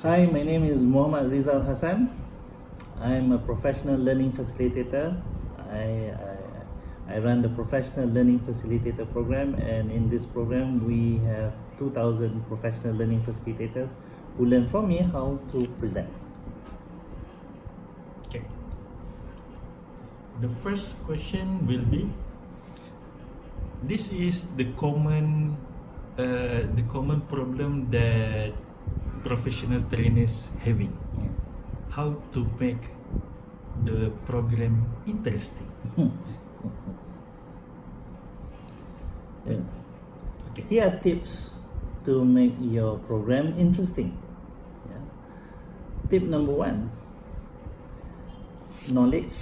Hi, my name is Muhammad Rizal Hassan. I'm a professional learning facilitator. I run the professional learning facilitator program, and in this program we have 2,000 professional learning facilitators who learn from me how to present. Okay. The first question will be, this is the common problem that professional trainers having. How to make the program interesting. Yeah. Okay. Here are tips to make your program interesting. Yeah. Tip number 1, knowledge,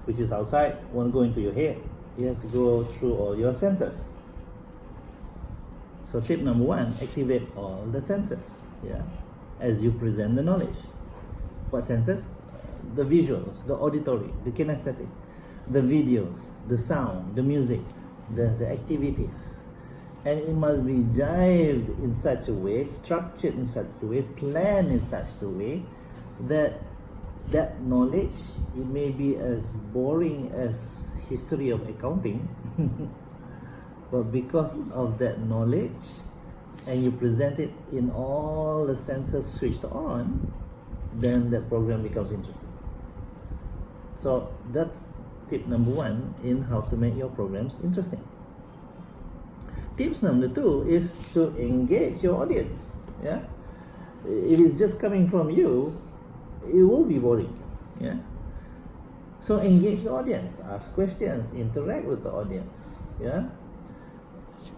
which is outside, won't go into your head. It has to go through all your senses. So tip number 1, activate all the senses, yeah, as you present the knowledge. What senses? The visuals, the auditory, the kinesthetic, the videos, the sound, the music, the activities. And it must be jived in such a way, structured in such a way, planned in such a way that that knowledge, it may be as boring as history of accounting, but because of that knowledge, and you present it in all the senses switched on, then the program becomes interesting. So that's tip number 1 in how to make your programs interesting. Tips number 2 is to engage your audience. Yeah, if it's just coming from you, it will be boring. Yeah, so engage the audience, ask questions, interact with the audience. Yeah,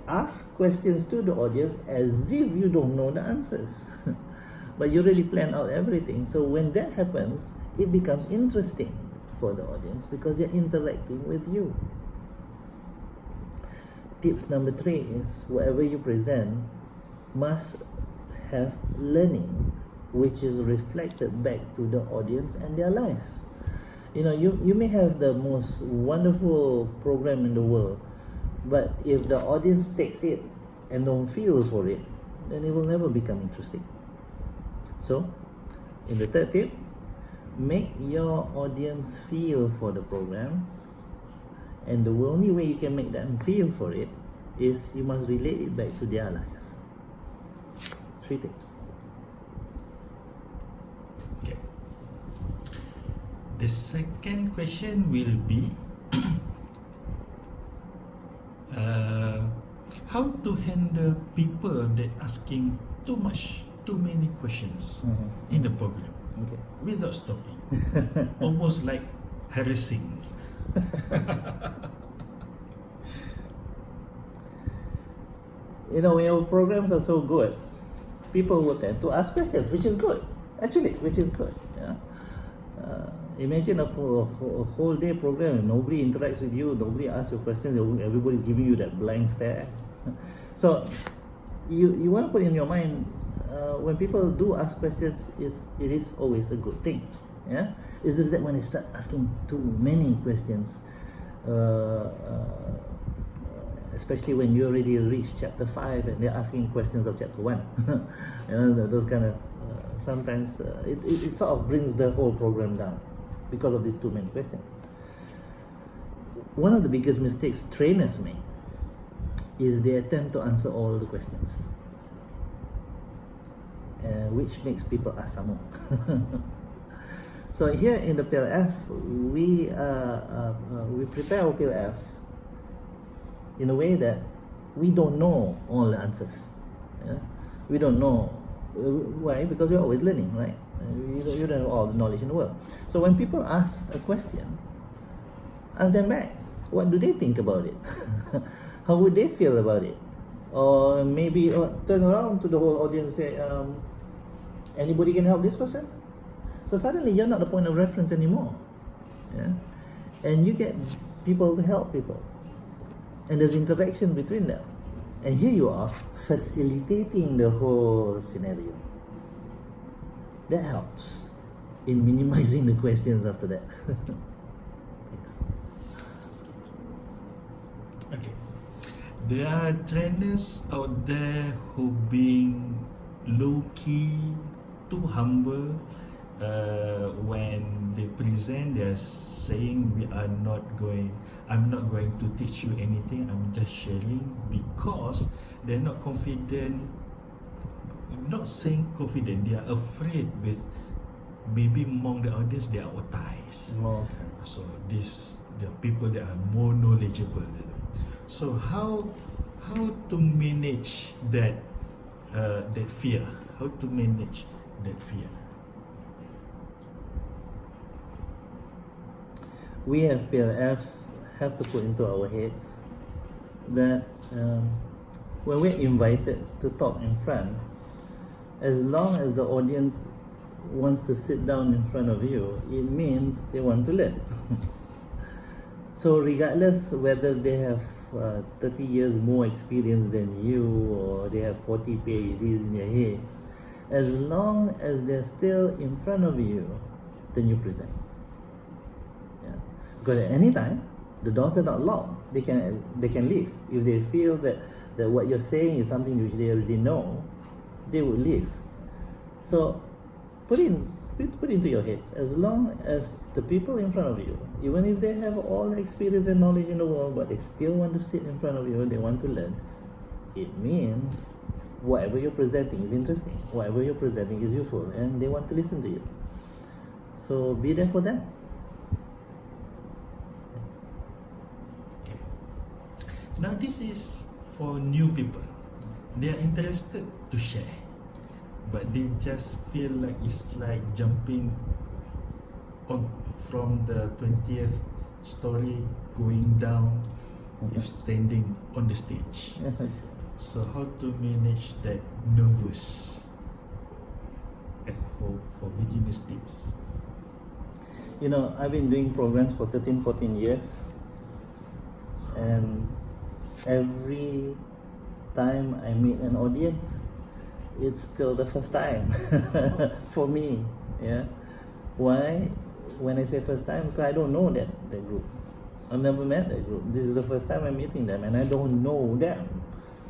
ask questions to the audience as if you don't know the answers. But you already plan out everything. So when that happens, it becomes interesting for the audience because they're interacting with you. Tips number 3 is whatever you present must have learning, which is reflected back to the audience and their lives. You know, you may have the most wonderful program in the world, but if the audience takes it and don't feel for it, then it will never become interesting. So, in the third tip, make your audience feel for the program, and the only way you can make them feel for it is you must relate it back to their lives. 3 tips. Okay. The second question will be, how to handle people that asking too many questions in the program Okay. without stopping, almost like harassing. You know, when your programs are so good, people will tend to ask questions, which is good. Actually, which is good. Yeah. Imagine a whole day program and nobody interacts with you, nobody asks you questions, everybody's giving you that blank stare. So you want to put in your mind, when people do ask questions, it is always a good thing. Yeah, it's just that when they start asking too many questions, especially when you already reached chapter 5 and they're asking questions of chapter 1, you know, those kind of sometimes it sort of brings the whole program down because of these too many questions. One of the biggest mistakes trainers make is they attempt to answer all the questions, which makes people ask some more. So here in the PLF, we prepare our PLFs in a way that we don't know all the answers. Yeah? We don't know. Why? Because we're always learning, right? You don't have all the knowledge in the world. So when people ask a question, ask them back. What do they think about it? How would they feel about it? Or maybe turn around to the whole audience and say, anybody can help this person? So suddenly you're not the point of reference anymore. Yeah? And you get people to help people. And there's interaction between them. And here you are facilitating the whole scenario. That helps in minimizing the questions after that. Thanks. Okay. There are trainers out there who being low-key too humble. When they present, they're saying I'm not going to teach you anything, I'm just sharing, because they're not confident, not saying confident, they are afraid with maybe among the audience they are authorities. Oh. So the people that are more knowledgeable. So how to manage that fear? How to manage that fear? We have PLFs have to put into our heads that when we're invited to talk in front, as long as the audience wants to sit down in front of you, it means they want to learn. So regardless whether they have 30 years more experience than you, or they have 40 PhDs in their heads, as long as they're still in front of you, then you present. Yeah. Because at any time, the doors are not locked. They can leave. If they feel that what you're saying is something which they already know, they will leave. So put into your heads, as long as the people in front of you, even if they have all the experience and knowledge in the world, but they still want to sit in front of you, they want to learn, it means whatever you're presenting is interesting, whatever you're presenting is useful, and they want to listen to you. So be there for them. Okay. Now this is for new people. They are interested to share, but they just feel like it's like jumping on from the 20th story going down if standing on the stage. So how to manage that nervous for beginners tips? You know, I've been doing programs for 13-14 years, and every time I meet an audience, it's still the first time for me. Yeah. Why? When I say first time, because I don't know that group. I've never met that group. This is the first time I'm meeting them, and I don't know them.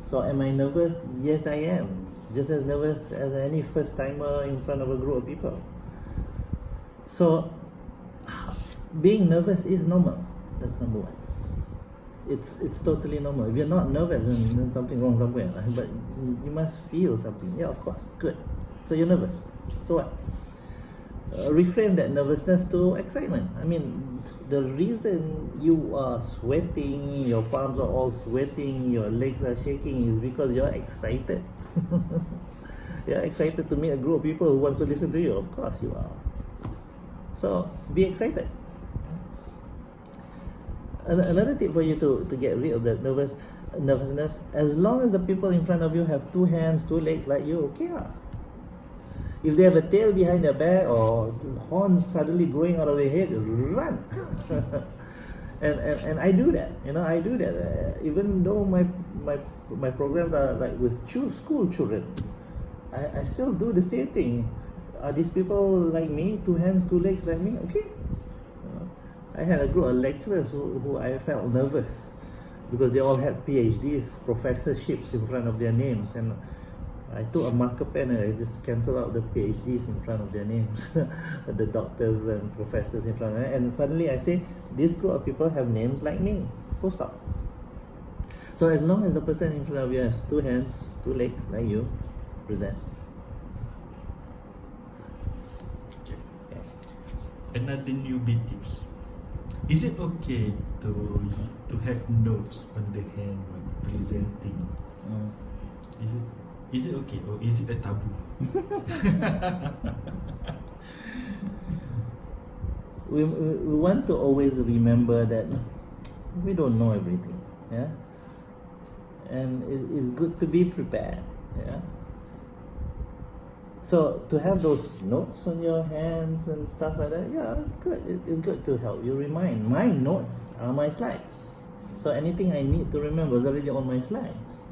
So am I nervous? Yes, I am. Just as nervous as any first timer in front of a group of people. So being nervous is normal. That's number one. It's totally normal. If you're not nervous, then something wrong somewhere. But you must feel something. Yeah, of course. Good. So you're nervous. So what? Reframe that nervousness to excitement. I mean, the reason you are sweating, your palms are all sweating, your legs are shaking, is because you're excited. You're excited to meet a group of people who wants to listen to you. Of course you are. So be excited. Another tip for you to get rid of that nervousness, as long as the people in front of you have two hands, two legs like you, okay lah. If they have a tail behind their back or horns suddenly growing out of their head, run. and I do that. You know, I do that. Even though my programs are like with school children, I still do the same thing. Are these people like me? Two hands, two legs like me? Okay. I had a group of lecturers who I felt nervous because they all had PhDs, professorships in front of their names, and I took a marker pen and I just cancelled out the PhDs in front of their names, the doctors and professors in front of them, and suddenly I say, this group of people have names like me, full stop. So as long as the person in front of you has two hands, two legs like you, present. Okay. Another newbie tips. Is it okay to have notes on the hand when presenting? Is it okay, or is it a taboo? we want to always remember that we don't know everything, yeah, and it's good to be prepared, yeah. So to have those notes on your hands and stuff like that, yeah, good. It's good to help you remind. My notes are my slides, so anything I need to remember is already on my slides.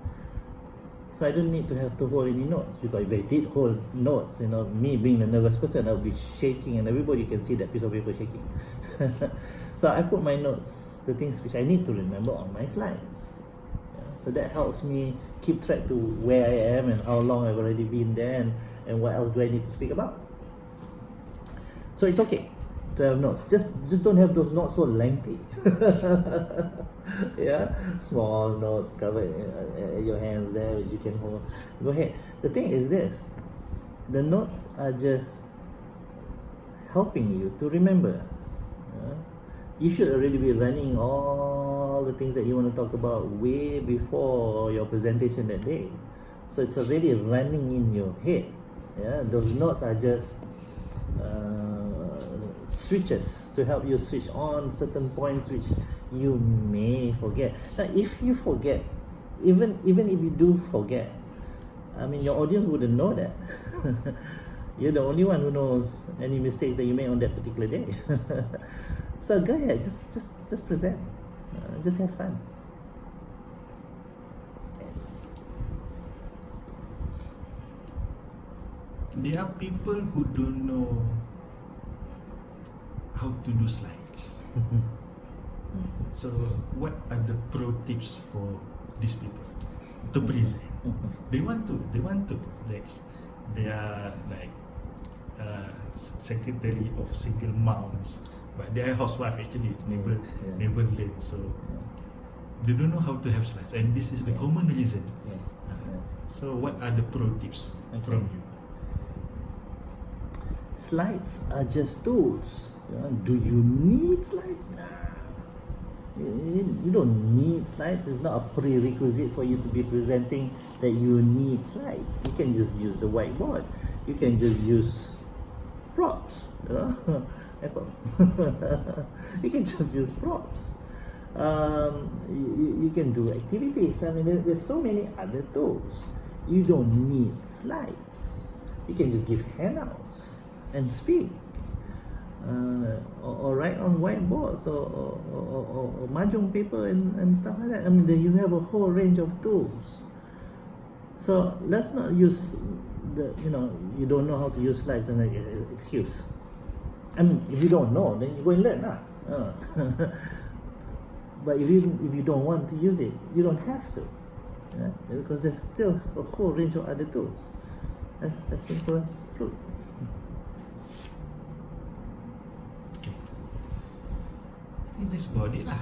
So I don't need to have to hold any notes, because if I did hold notes, you know, me being the nervous person, I'll be shaking, and everybody can see that piece of paper shaking. So I put my notes, the things which I need to remember, on my slides. Yeah. So that helps me keep track to where I am and how long I've already been there, and what else do I need to speak about. So it's okay to have notes. Just don't have those notes so lengthy. Yeah, small notes cover your hands there, which you can hold. Go ahead. The thing is this: the notes are just helping you to remember. You should already be running all the things that you want to talk about way before your presentation that day. So it's already running in your head. Yeah, those notes are just switches to help you switch on certain points which you may forget. Now, if you forget, even if you do forget, I mean, your audience wouldn't know that. You're the only one who knows any mistakes that you made on that particular day. So go ahead, just present, just have fun. There are people who don't know how to do slides. So what are the pro tips for these people to present? They want to like, they are like secretary of single moms, but they are housewife actually, never learn, so they don't know how to have slides, and this is the common reason. So what are the pro tips from you? Slides are just tools. Do you need slides? Nah. You don't need slides. It's not a prerequisite for you to be presenting that you need slides. You can just use the whiteboard. You can just use props. Apple. You can just use props. You can do activities. I mean, there's so many other tools. You don't need slides. You can just give handouts and speak, or write on whiteboards, or mahjong paper and stuff like that. I mean, you have a whole range of tools. So let's not use you don't know how to use slides as an excuse. I mean, if you don't know, then you go and learn, But if you don't want to use it, you don't have to, because there's still a whole range of other tools. As simple as fruit. Okay. That's about it lah.